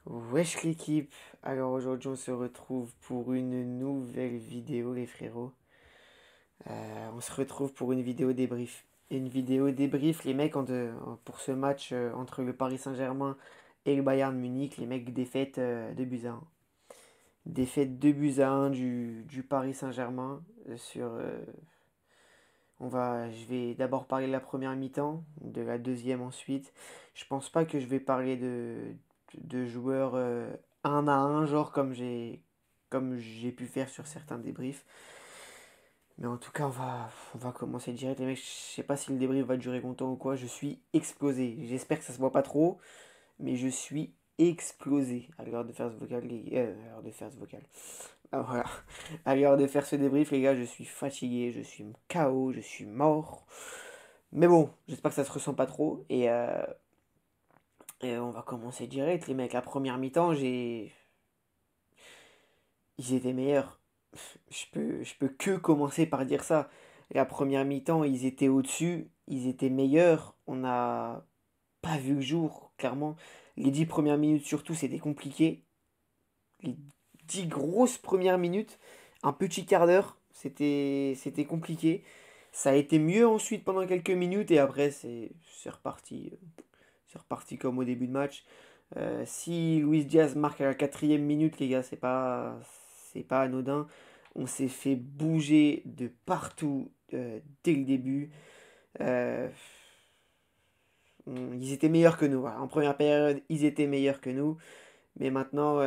Wesh l'équipe, alors aujourd'hui on se retrouve pour une nouvelle vidéo les frérots. On se retrouve pour une vidéo débrief. Une vidéo débrief les mecs pour ce match entre le Paris Saint-Germain et le Bayern Munich, les mecs défaite 2 buts à 1. Défaite 2 buts à 1 du Paris Saint-Germain je vais d'abord parler de la première mi-temps, de la deuxième ensuite. Je pense pas que je vais parler de joueurs un à un, genre comme j'ai pu faire sur certains débriefs. Mais en tout cas, on va commencer direct. Les mecs, je sais pas si le débrief va durer longtemps ou quoi. Je suis explosé. J'espère que ça se voit pas trop, mais je suis explosé à l'heure de faire ce vocal. À l'heure de faire ce vocal. Ah, voilà. À l'heure de faire ce débrief, les gars, je suis fatigué, je suis KO, je suis mort. Mais bon, j'espère que ça se ressent pas trop. Et on va commencer direct. Les mecs, la première mi-temps, ils étaient meilleurs. Je peux que commencer par dire ça. La première mi-temps, ils étaient au-dessus, ils étaient meilleurs. On n'a pas vu le jour, clairement. Les 10 premières minutes, surtout, c'était compliqué. Les 10 grosses premières minutes, un petit quart d'heure, c'était compliqué. Ça a été mieux ensuite pendant quelques minutes et après c'est reparti comme au début de match. Si Luis Diaz marque à la quatrième minute, les gars, c'est pas anodin. On s'est fait bouger de partout dès le début. Euh, ils étaient meilleurs que nous. Voilà. En première période, ils étaient meilleurs que nous. Mais maintenant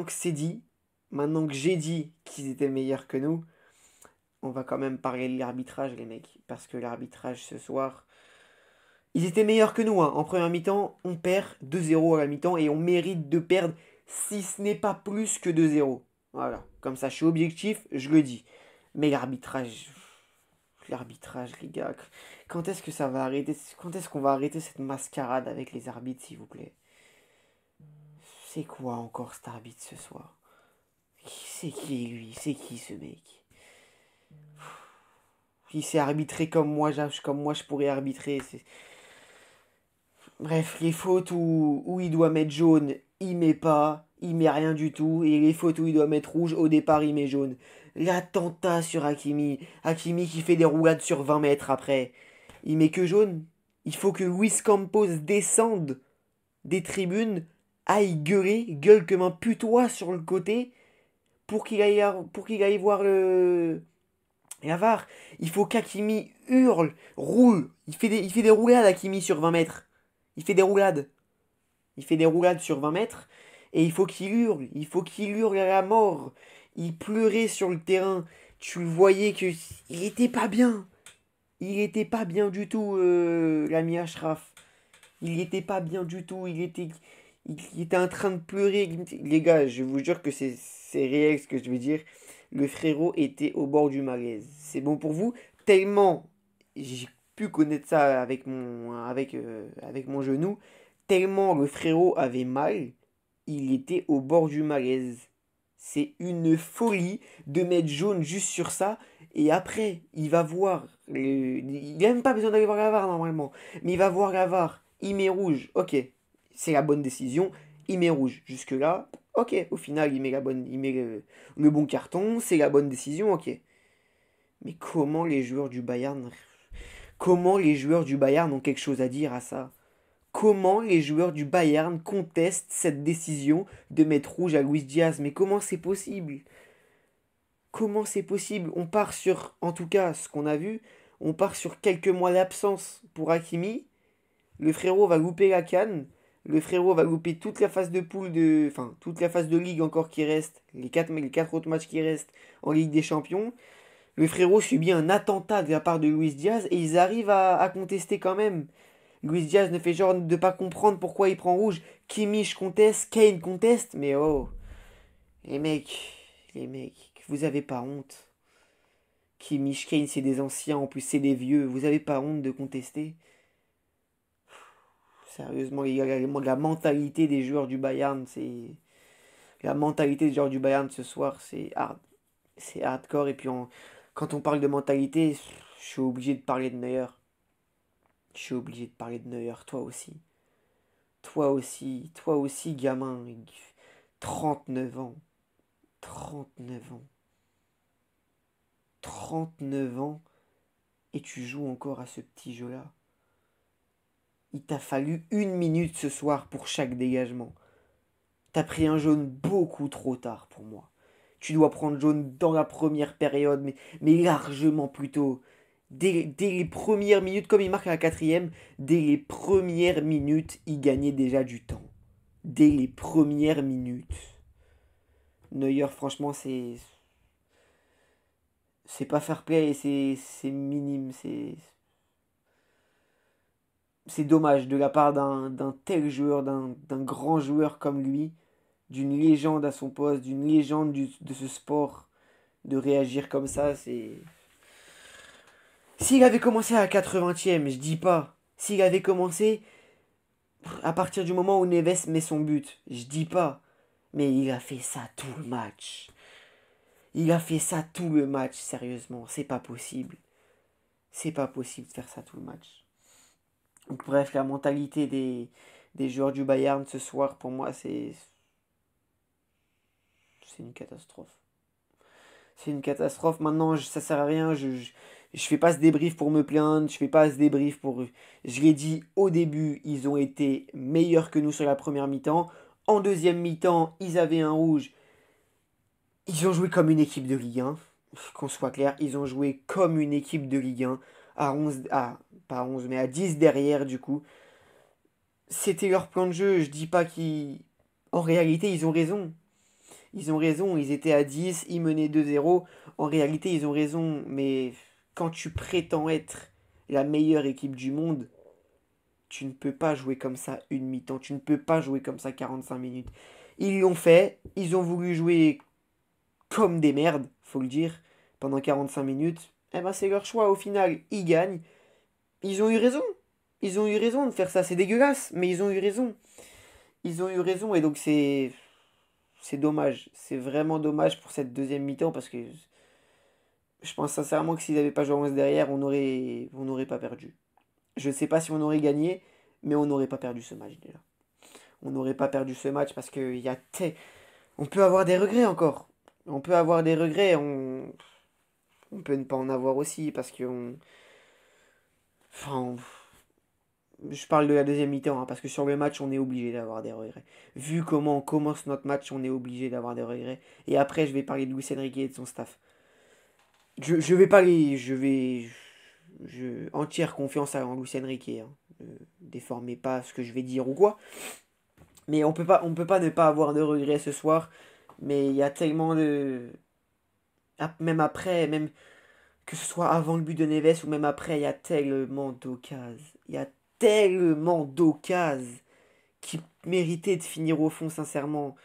que c'est dit, maintenant que j'ai dit qu'ils étaient meilleurs que nous, on va quand même parler de l'arbitrage, les mecs. Parce que l'arbitrage ce soir, ils étaient meilleurs que nous. Hein. En première mi-temps, on perd 2-0 à la mi-temps et on mérite de perdre si ce n'est pas plus que 2-0. Voilà. Comme ça, je suis objectif, je le dis. Mais l'arbitrage, les gars, quand est-ce que ça va arrêter? Quand est-ce qu'on va arrêter cette mascarade avec les arbitres, s'il vous plaît? C'est quoi encore cet arbitre ce soir? C'est qui lui? C'est qui ce mec? Il sait arbitrer comme moi je pourrais arbitrer. Bref, les fautes où il doit mettre jaune, il met pas, il met rien du tout. Et les fautes où il doit mettre rouge, au départ il met jaune. L'attentat sur Hakimi. Hakimi qui fait des roulades sur 20 mètres après. Il met que jaune. Il faut que Luis Campos descende des tribunes, aille gueuler, gueule comme un putois sur le côté, pour qu'il aille voir la VAR. Il faut qu'Hakimi hurle, roule. Il fait des roulades, Hakimi, sur 20 mètres. Il fait des roulades. Il fait des roulades sur 20 mètres. Et il faut qu'il hurle. Il faut qu'il hurle à la mort. Il pleurait sur le terrain. Tu le voyais que il était pas bien. Il était pas bien du tout, l'ami Ashraf. Il était pas bien du tout. Il était en train de pleurer. Les gars, je vous jure que c'est réel ce que je veux dire. Le frérot était au bord du malaise. C'est bon pour vous? Tellement j'ai pu connaître ça avec mon genou. Tellement le frérot avait mal, il était au bord du malaise. C'est une folie de mettre jaune juste sur ça. Et après, il va voir. Il n'a même pas besoin d'aller voir la VAR normalement. Mais il va voir la VAR. Il met rouge. Ok, c'est la bonne décision. Il met rouge. Jusque-là, ok. Au final, il met le bon carton. C'est la bonne décision. Ok. Mais comment les joueurs du Bayern ont quelque chose à dire à ça? Comment les joueurs du Bayern contestent cette décision de mettre rouge à Luis Diaz? Mais comment c'est possible? Comment c'est possible? On part sur, en tout cas, ce qu'on a vu, on part sur quelques mois d'absence pour Hakimi. Le frérot va louper la CAN. Le frérot va louper toute la phase de poule enfin, toute la phase de ligue encore qui reste, les quatre autres matchs qui restent en Ligue des Champions. Le frérot subit un attentat de la part de Luis Diaz et ils arrivent à contester quand même. Luis Diaz ne fait genre de pas comprendre pourquoi il prend rouge. Kimmich conteste, Kane conteste, mais oh, les mecs, les mecs, vous avez pas honte. Kimmich, Kane, c'est des anciens, en plus c'est des vieux. Vous avez pas honte de contester? Sérieusement, la mentalité des joueurs du Bayern, c'est la mentalité des joueurs du Bayern ce soir, c'est hardcore. Et puis quand on parle de mentalité, je suis obligé de parler de Neuer. Je suis obligé de parler de Neuer, toi aussi. toi aussi, gamin. 39 ans. 39 ans. 39 ans. Et tu joues encore à ce petit jeu-là. Il t'a fallu 1 minute ce soir pour chaque dégagement. T'as pris un jaune beaucoup trop tard pour moi. Tu dois prendre jaune dans la première période, mais largement plus tôt. Dès les premières minutes, comme il marque à la quatrième, dès les premières minutes, il gagnait déjà du temps. Dès les premières minutes. Neuer, franchement, c'est pas fair play et c'est minime. C'est dommage de la part d'un tel joueur, d'un grand joueur comme lui, d'une légende à son poste, d'une légende de ce sport, de réagir comme ça, c'est... S'il avait commencé à la 80e, je dis pas. S'il avait commencé à partir du moment où Neves met son but, je dis pas. Mais il a fait ça tout le match. Il a fait ça tout le match, sérieusement. C'est pas possible. C'est pas possible de faire ça tout le match. Donc, bref, la mentalité des joueurs du Bayern ce soir, pour moi, c'est une catastrophe. C'est une catastrophe. Maintenant, ça sert à rien. Je fais pas ce débrief pour me plaindre. Je fais pas ce débrief pour. Je l'ai dit au début, ils ont été meilleurs que nous sur la première mi-temps. En deuxième mi-temps, ils avaient un rouge. Ils ont joué comme une équipe de Ligue 1. Qu'on soit clair, ils ont joué comme une équipe de Ligue 1. À 11, pas à 11, mais à 10 derrière, du coup. C'était leur plan de jeu. Je dis pas qu'ils. En réalité, ils ont raison. Ils ont raison, ils étaient à 10, ils menaient 2-0. En réalité, ils ont raison, mais quand tu prétends être la meilleure équipe du monde, tu ne peux pas jouer comme ça une mi-temps, tu ne peux pas jouer comme ça 45 minutes. Ils l'ont fait, ils ont voulu jouer comme des merdes, faut le dire, pendant 45 minutes. Eh ben c'est leur choix, au final, ils gagnent. Ils ont eu raison. Ils ont eu raison de faire ça, c'est dégueulasse, mais ils ont eu raison. Ils ont eu raison et donc c'est dommage. C'est vraiment dommage pour cette deuxième mi-temps parce que je pense sincèrement que s'ils n'avaient pas joué à 11 derrière, on n'aurait pas perdu. Je ne sais pas si on aurait gagné, mais on n'aurait pas perdu ce match déjà. On n'aurait pas perdu ce match parce que on peut avoir des regrets encore. On peut avoir des regrets, on peut ne pas en avoir aussi parce que enfin, je parle de la deuxième mi-temps, hein, parce que sur le match, on est obligé d'avoir des regrets. Vu comment on commence notre match, on est obligé d'avoir des regrets. Et après, je vais parler de Luis Enrique et de son staff. Je vais pas les. Entière confiance à Luis Enrique. Hein. Déformez pas ce que je vais dire ou quoi. Mais on peut pas ne pas avoir de regrets ce soir. Mais il y a tellement de. Même après, même que ce soit avant le but de Neves ou même après, il y a tellement d'occasions. Il y a tellement d'occasions qui méritaient de finir au fond, sincèrement.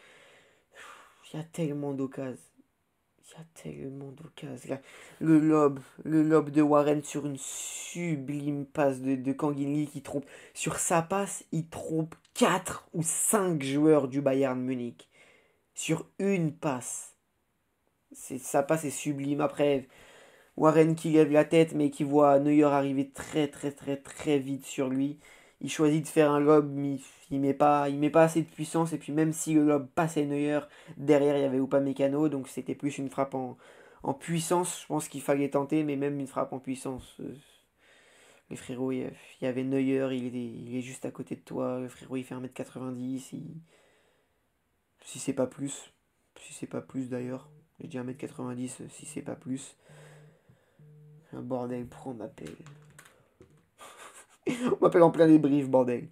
Il y a tellement d'occasions. Il y a tellement d'occasions. Là, le lob de Warren sur une sublime passe de Kanguinli qui trompe. Sur sa passe, il trompe 4 ou 5 joueurs du Bayern Munich. Sur une passe. Sa passe est sublime. Après, Warren qui lève la tête mais qui voit Neuer arriver très très très très vite sur lui. Il choisit de faire un lob, mais il met pas assez de puissance. Et puis même si le lob passait Neuer, derrière il y avait Upamecano. Donc c'était plus une frappe en puissance. Je pense qu'il fallait tenter, mais même une frappe en puissance. Les frérots, il y avait Neuer, il est juste à côté de toi. Le frérot il fait 1m90. Si c'est pas plus. Si c'est pas plus d'ailleurs. J'ai dit 1m90 si c'est pas plus. Un bordel, pourquoi on m'appelle? On m'appelle en plein débrief, bordel.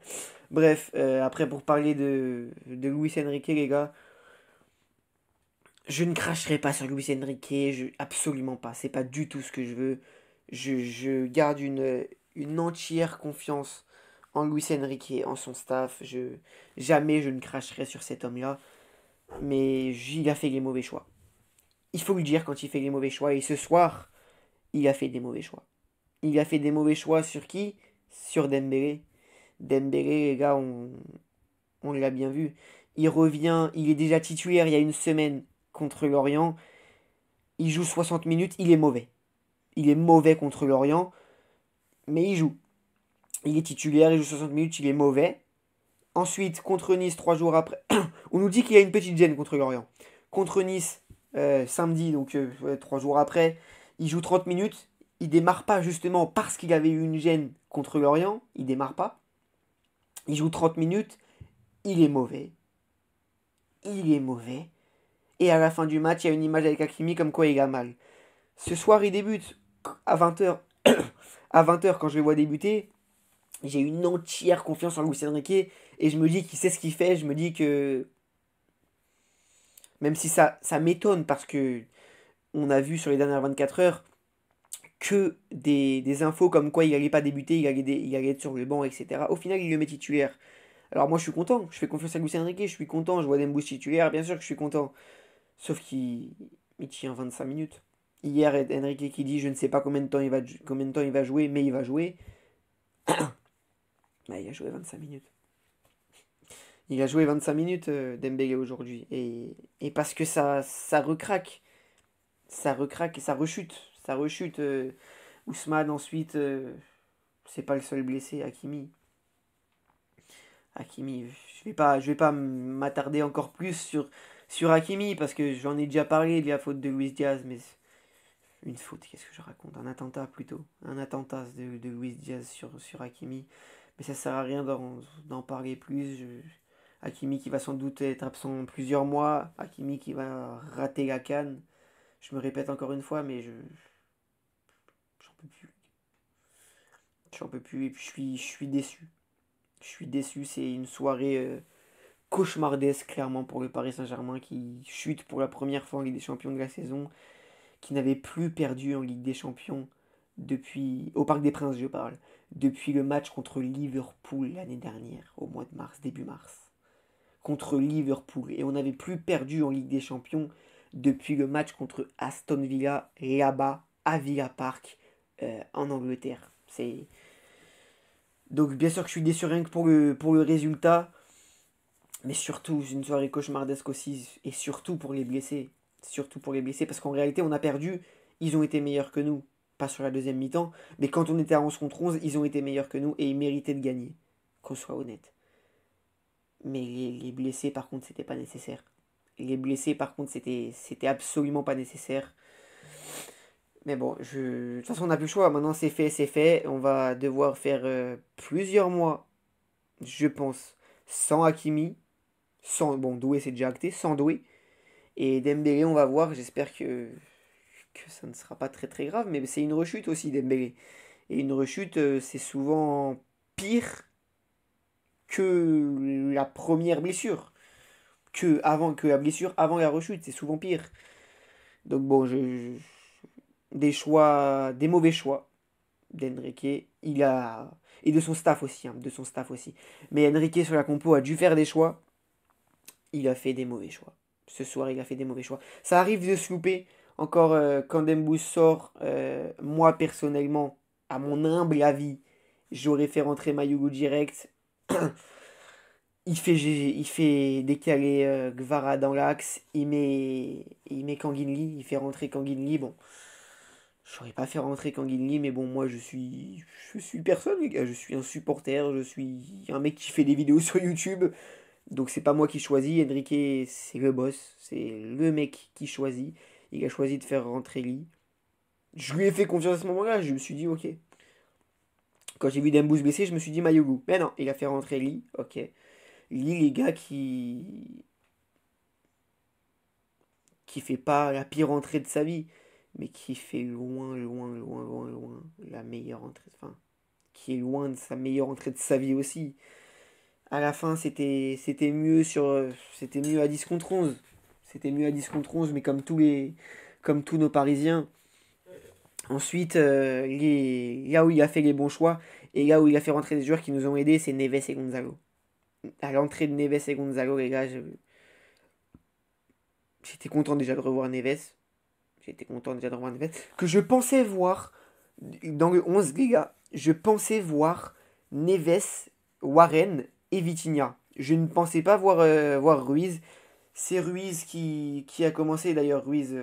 Bref, après pour parler de Luis Enrique, les gars, je ne cracherai pas sur Luis Enrique, absolument pas, c'est pas du tout ce que je veux. Je garde une entière confiance en Luis Enrique, en son staff. Jamais je ne cracherai sur cet homme-là, mais il a fait les mauvais choix. Il faut le dire quand il fait les mauvais choix, et ce soir, il a fait des mauvais choix. Il a fait des mauvais choix sur qui? Sur Dembélé. Dembélé, les gars, on l'a bien vu. Il revient, il est déjà titulaire il y a une semaine contre l'Orient. Il joue 60 minutes, il est mauvais. Il est mauvais contre l'Orient, mais il joue. Il est titulaire, il joue 60 minutes, il est mauvais. Ensuite, contre Nice, 3 jours après, on nous dit qu'il y a une petite gêne contre Lorient. Contre Nice, samedi, donc 3 jours après, il joue 30 minutes. Il démarre pas justement parce qu'il avait eu une gêne contre Lorient. Il démarre pas. Il joue 30 minutes. Il est mauvais. Il est mauvais. Et à la fin du match, il y a une image avec Hakimi comme quoi il a mal. Ce soir, il débute à 20h. À 20h, quand je le vois débuter, j'ai une entière confiance en Luis Enrique. Et je me dis qu'il sait ce qu'il fait. Je me dis que, même si ça m'étonne parce que on a vu sur les dernières 24 heures que des infos comme quoi il allait pas débuter, il allait être sur le banc, etc. Au final, il le met titulaire. Alors moi, je suis content. Je fais confiance à Luis Enrique. Je suis content. Je vois Dembélé titulaire. Bien sûr que je suis content. Sauf qu'il tient 25 minutes. Hier, Enrique qui dit je ne sais pas combien de temps il va jouer, mais il va jouer. Bah, il a joué 25 minutes. Il a joué 25 minutes, Dembélé, aujourd'hui. Et parce que ça recraque. Ça recraque et ça rechute. Ça rechute. Ousmane, ensuite, c'est pas le seul blessé. Hakimi. Hakimi, je vais pas m'attarder encore plus sur Hakimi parce que j'en ai déjà parlé de la faute de Luis Diaz, mais une faute, qu'est-ce que je raconte? Un attentat plutôt. Un attentat de Luis Diaz sur Hakimi. Mais ça sert à rien d'en parler plus. Hakimi qui va sans doute être absent plusieurs mois. Hakimi qui va rater la CAN. Je me répète encore une fois, mais j'en peux plus. J'en peux plus et puis je suis déçu. Je suis déçu, c'est une soirée cauchemardesque clairement pour le Paris Saint-Germain qui chute pour la première fois en Ligue des Champions de la saison, qui n'avait plus perdu en Ligue des Champions depuis, au Parc des Princes je parle, depuis le match contre Liverpool l'année dernière, au mois de mars, début mars. Contre Liverpool. Et on n'avait plus perdu en Ligue des Champions depuis le match contre Aston Villa, là-bas, à Villa Park, en Angleterre. Donc bien sûr que je suis déçu rien que pour le résultat, mais surtout une soirée cauchemardesque aussi, et surtout pour les blessés. Surtout pour les blessés, parce qu'en réalité on a perdu, ils ont été meilleurs que nous. Pas sur la deuxième mi-temps, mais quand on était à 11 contre 11, ils ont été meilleurs que nous et ils méritaient de gagner. Qu'on soit honnête. Mais les blessés par contre c'était pas nécessaire. Les blessés par contre c'était absolument pas nécessaire. Mais bon, de toute façon on n'a plus le choix, maintenant c'est fait, c'est fait. On va devoir faire plusieurs mois, je pense, sans Hakimi. Sans, bon, Doué c'est déjà acté, sans Doué. Et Dembélé, on va voir, j'espère que ça ne sera pas très très grave, mais c'est une rechute aussi, Dembélé. Et une rechute, c'est souvent pire que la première blessure. Que la blessure avant la rechute, c'est souvent pire. Donc bon, des choix, des mauvais choix d'Enrique. Et de son staff aussi, hein, de son staff aussi. Mais Enrique sur la compo a dû faire des choix. Il a fait des mauvais choix. Ce soir, il a fait des mauvais choix. Ça arrive de se louper. Encore quand Dembous sort, moi personnellement, à mon humble avis, j'aurais fait rentrer Mayugu direct. Il fait décaler Gvara dans l'axe. Il met Kanginli. Il fait rentrer Kanginli. Bon, j'aurais pas fait rentrer Kanginli, mais bon, moi je suis personne, les gars. Je suis un supporter. Je suis un mec qui fait des vidéos sur YouTube. Donc c'est pas moi qui choisis, Enrique c'est le boss, c'est le mec qui choisit. Il a choisi de faire rentrer Lee. Je lui ai fait confiance à ce moment-là, je me suis dit ok. Quand j'ai vu Dembous blessé, je me suis dit Mayogu. Mais non, il a fait rentrer Lee, ok. Lee, les gars qui fait pas la pire entrée de sa vie, mais qui fait loin, loin, loin, loin, loin la meilleure entrée, enfin, qui est loin de sa meilleure entrée de sa vie aussi. À la fin, c'était mieux à 10 contre 11. C'était mieux à 10 contre 11, mais comme tous nos Parisiens. Ensuite, là où il a fait les bons choix, et là où il a fait rentrer des joueurs qui nous ont aidés, c'est Neves et Gonzalo. À l'entrée de Neves et Gonzalo, les gars, j'étais content déjà de revoir Neves. J'étais content déjà de revoir Neves. Que je pensais voir, dans le 11, les gars, je pensais voir Neves, Warren et Vitinha. Je ne pensais pas voir Ruiz. C'est Ruiz qui a commencé. D'ailleurs, Ruiz,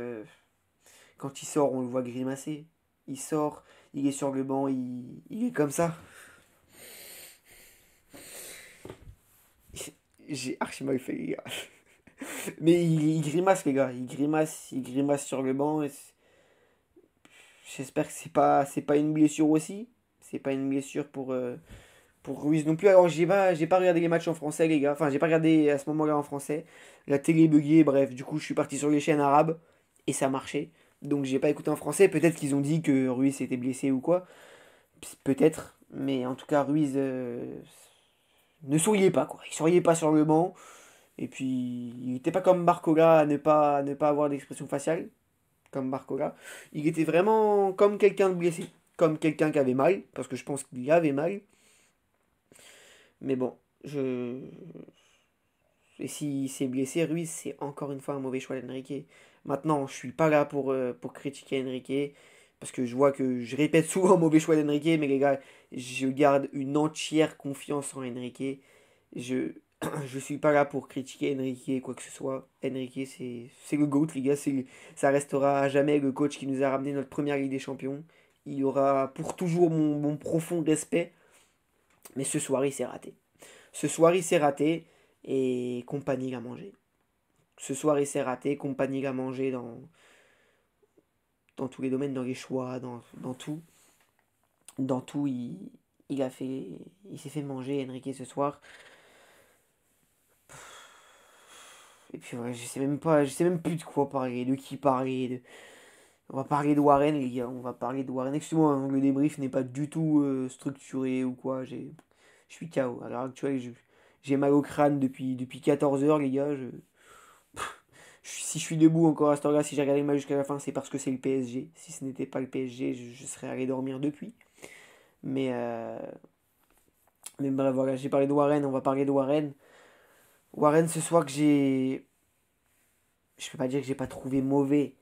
quand il sort, on le voit grimacer. Il sort, il est sur le banc, il est comme ça. J'ai archi mal fait, les gars. Mais il grimace, les gars. Il grimace sur le banc. J'espère que c'est pas une blessure aussi. C'est pas une blessure pour Ruiz non plus. Alors, j'ai pas regardé les matchs en français, les gars. Enfin, j'ai pas regardé à ce moment-là en français. La télé buguée, bref. Du coup, je suis parti sur les chaînes arabes. Et ça marchait. Donc, j'ai pas écouté en français. Peut-être qu'ils ont dit que Ruiz était blessé ou quoi. Peut-être. Mais en tout cas, Ruiz ne souriait pas, quoi. Il souriait pas sur le banc. Et puis, il était pas comme Barcola à ne pas avoir d'expression faciale. Comme Barcola. Il était vraiment comme quelqu'un de blessé. Comme quelqu'un qui avait mal. Parce que je pense qu'il avait mal. Mais bon, je... Et si c'est blessé, Ruiz, c'est encore une fois un mauvais choix d'Enrique. Maintenant, je suis pas là pour critiquer Enrique, parce que je vois que je répète souvent mauvais choix d'Enrique, mais les gars, je garde une entière confiance en Enrique. Je je suis pas là pour critiquer Enrique, quoi que ce soit. Enrique, c'est le GOAT, les gars. Ça restera à jamais le coach qui nous a ramené notre première Ligue des Champions. Il aura pour toujours mon profond respect, mais ce soir, il s'est raté. Ce soir, il s'est raté et compagnie l'a mangé. Ce soir, il s'est raté, compagnie l'a mangé dans tous les domaines, dans les choix, dans tout. Dans tout, il s'est fait manger, Enrique, ce soir. Et puis, ouais, je sais même plus de quoi parler, de qui parler. On va parler de Warren, les gars, on va parler de Warren. Excuse-moi, hein, le débrief n'est pas du tout structuré ou quoi. Je suis KO. À l'heure actuelle, j'ai mal au crâne depuis 14 heures, les gars. Si je suis debout encore à cette heure-là, si j'ai regardé le match jusqu'à la fin, c'est parce que c'est le PSG. Si ce n'était pas le PSG, je serais allé dormir depuis. Mais, euh, mais bref, voilà, j'ai parlé de Warren, on va parler de Warren. Warren, ce soir que j'ai. Je peux pas dire que j'ai pas trouvé mauvais,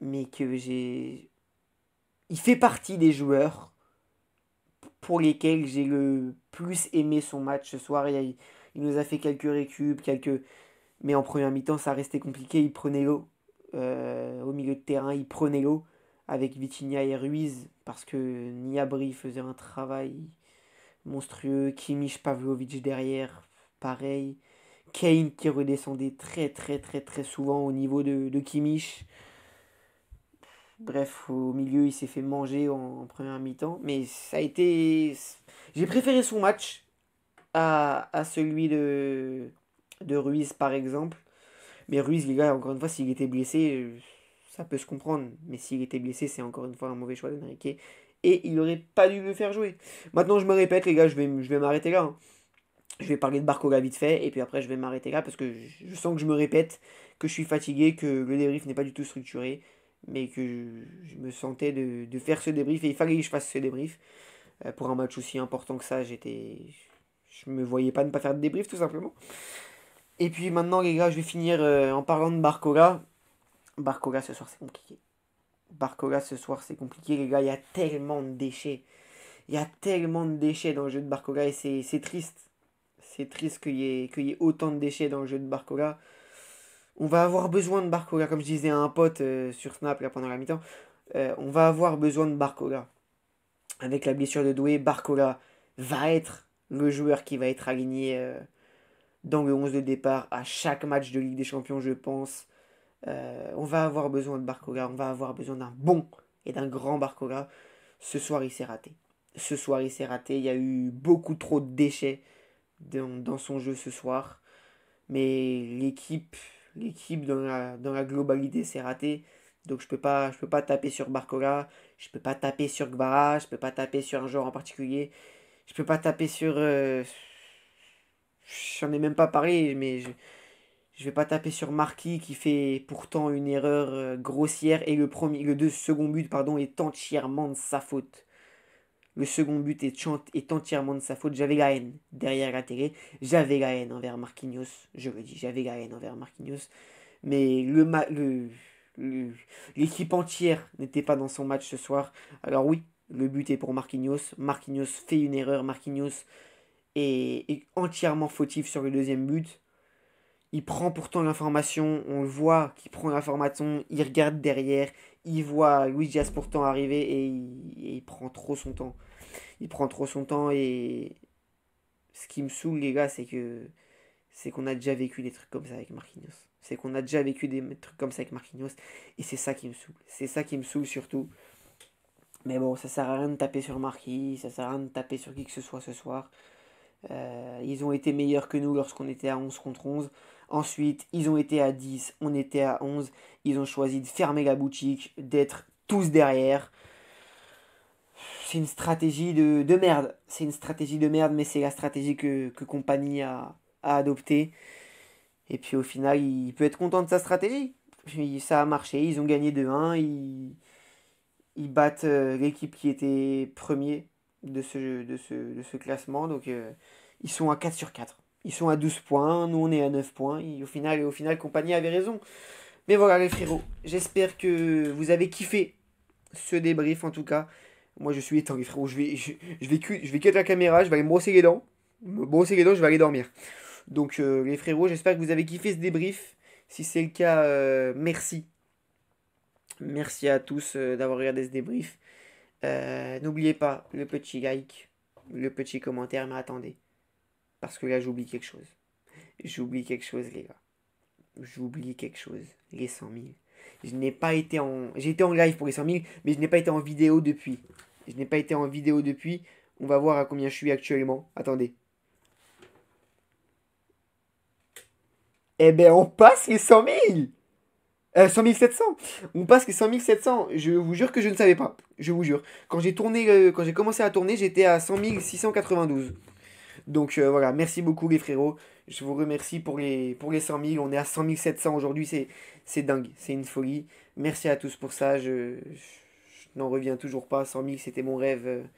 mais que j'ai. Il fait partie des joueurs pour lesquels j'ai le plus aimé son match ce soir. Il nous a fait quelques récup, quelques. Mais en première mi-temps, ça restait compliqué. Il prenait l'eau au milieu de terrain. Il prenait l'eau avec Vitinha et Ruiz parce que Niabri faisait un travail monstrueux. Kimmich Pavlovic derrière, pareil. Kane qui redescendait très très très très souvent au niveau de Kimmich. Bref, au milieu, il s'est fait manger en première mi-temps. Mais ça a été. J'ai préféré son match à celui de Ruiz, par exemple. Mais Ruiz, les gars, encore une fois, s'il était blessé, ça peut se comprendre. Mais s'il était blessé, c'est encore une fois un mauvais choix d'Enrique. Et il aurait pas dû le faire jouer. Maintenant, je me répète, les gars, je vais m'arrêter là, hein. Je vais parler de Barcola vite fait, et puis après, je vais m'arrêter là, parce que je sens que je me répète, que je suis fatigué, que le débrief n'est pas du tout structuré, mais que je me sentais de faire ce débrief, et il fallait que je fasse ce débrief. Pour un match aussi important que ça, je me voyais pas ne pas faire de débrief, tout simplement. Et puis maintenant, les gars, je vais finir en parlant de Barcola. Barcola, ce soir, c'est compliqué. Barcola, ce soir, c'est compliqué, les gars. Il y a tellement de déchets. Il y a tellement de déchets dans le jeu de Barcola et c'est triste. C'est triste qu'il y ait autant de déchets dans le jeu de Barcola. On va avoir besoin de Barcola, comme je disais à un pote sur Snap là, pendant la mi-temps. On va avoir besoin de Barcola. Avec la blessure de Doué, Barcola va être le joueur qui va être aligné dans le 11 de départ à chaque match de Ligue des Champions, je pense. On va avoir besoin de Barcola, on va avoir besoin d'un bon et d'un grand Barcola. Ce soir, il s'est raté. Ce soir, il s'est raté. Il y a eu beaucoup trop de déchets dans son jeu ce soir. Mais l'équipe dans la globalité s'est ratée. Donc je peux pas taper sur Barcola, je peux pas taper sur Gbara, je peux pas taper sur un joueur en particulier. Je peux pas taper sur... j'en ai même pas parlé, mais je vais pas taper sur Marquis qui fait pourtant une erreur grossière et le second but pardon, est entièrement de sa faute. Le second but est entièrement de sa faute. J'avais la haine derrière la télé. J'avais la haine envers Marquinhos. Je le dis, j'avais la haine envers Marquinhos. Mais le- l'équipe entière n'était pas dans son match ce soir. Alors oui, le but est pour Marquinhos. Marquinhos fait une erreur. Marquinhos est entièrement fautif sur le deuxième but. Il prend pourtant l'information, on le voit qu'il prend l'information, il regarde derrière, il voit Luis Diaz pourtant arriver et il prend trop son temps. Il prend trop son temps et ce qui me saoule les gars, c'est que c'est qu'on a déjà vécu des trucs comme ça avec Marquinhos. C'est qu'on a déjà vécu des trucs comme ça avec Marquinhos. Et c'est ça qui me saoule. C'est ça qui me saoule surtout. Mais bon, ça sert à rien de taper sur Marquis, ça sert à rien de taper sur qui que ce soit ce soir. Ils ont été meilleurs que nous lorsqu'on était à 11 contre 11. Ensuite, ils ont été à 10, on était à 11. Ils ont choisi de fermer la boutique, d'être tous derrière. C'est une stratégie de merde. C'est une stratégie de merde, mais c'est la stratégie que Compagnie a adoptée. Et puis au final, il peut être content de sa stratégie. Puis ça a marché, ils ont gagné 2-1. Ils battent l'équipe qui était premier de ce classement. Donc ils sont à 4 sur 4. Ils sont à 12 points, nous on est à 9 points. Et au final, Compagnie avait raison. Mais voilà les frérots, j'espère que vous avez kiffé ce débrief en tout cas. Moi je suis éteint les frérots, je vais quitter la caméra, je vais aller me brosser les dents. Me brosser les dents, je vais aller dormir. Donc les frérots, j'espère que vous avez kiffé ce débrief. Si c'est le cas, merci. Merci à tous d'avoir regardé ce débrief. N'oubliez pas le petit like, le petit commentaire, mais attendez. Parce que là j'oublie quelque chose. J'oublie quelque chose les gars. J'oublie quelque chose. Les 100 000. Je n'ai pas été en... J'ai été en live pour les 100 000, mais je n'ai pas été en vidéo depuis. Je n'ai pas été en vidéo depuis. On va voir à combien je suis actuellement. Attendez. Eh ben, on passe les 100 000 100 700. On passe les 100 700. Je vous jure que je ne savais pas. Je vous jure. Quand j'ai commencé à tourner, j'étais à 100 692. Donc voilà, merci beaucoup les frérots. Je vous remercie pour les 100 000. On est à 100 700 aujourd'hui. C'est dingue. C'est une folie. Merci à tous pour ça. Je n'en reviens toujours pas. 100 000, c'était mon rêve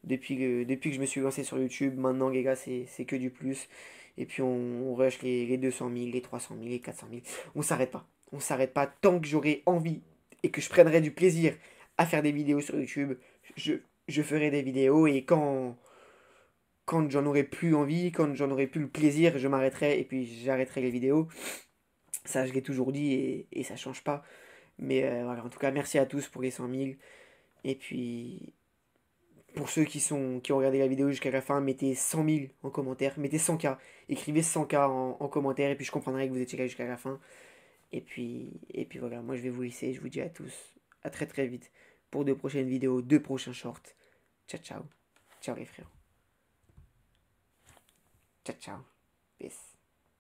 depuis que je me suis lancé sur YouTube. Maintenant, les gars, c'est que du plus. Et puis on rush les 200 000, les 300 000, les 400 000. On s'arrête pas. On s'arrête pas tant que j'aurai envie et que je prendrai du plaisir à faire des vidéos sur YouTube. Je, je ferai des vidéos et quand j'en aurai plus envie, quand j'en aurai plus le plaisir, je m'arrêterai et puis j'arrêterai les vidéos. Ça, je l'ai toujours dit et ça change pas. Mais voilà, en tout cas, merci à tous pour les 100 000. Et puis, pour ceux qui ont regardé la vidéo jusqu'à la fin, mettez 100 000 en commentaire, mettez 100K, écrivez 100K en commentaire et puis je comprendrai que vous étiez là jusqu'à la fin. Et puis voilà, moi je vais vous laisser, je vous dis à tous, à très très vite pour de prochaines vidéos, de prochains shorts. Ciao ciao, ciao les frères, ciao ciao, peace.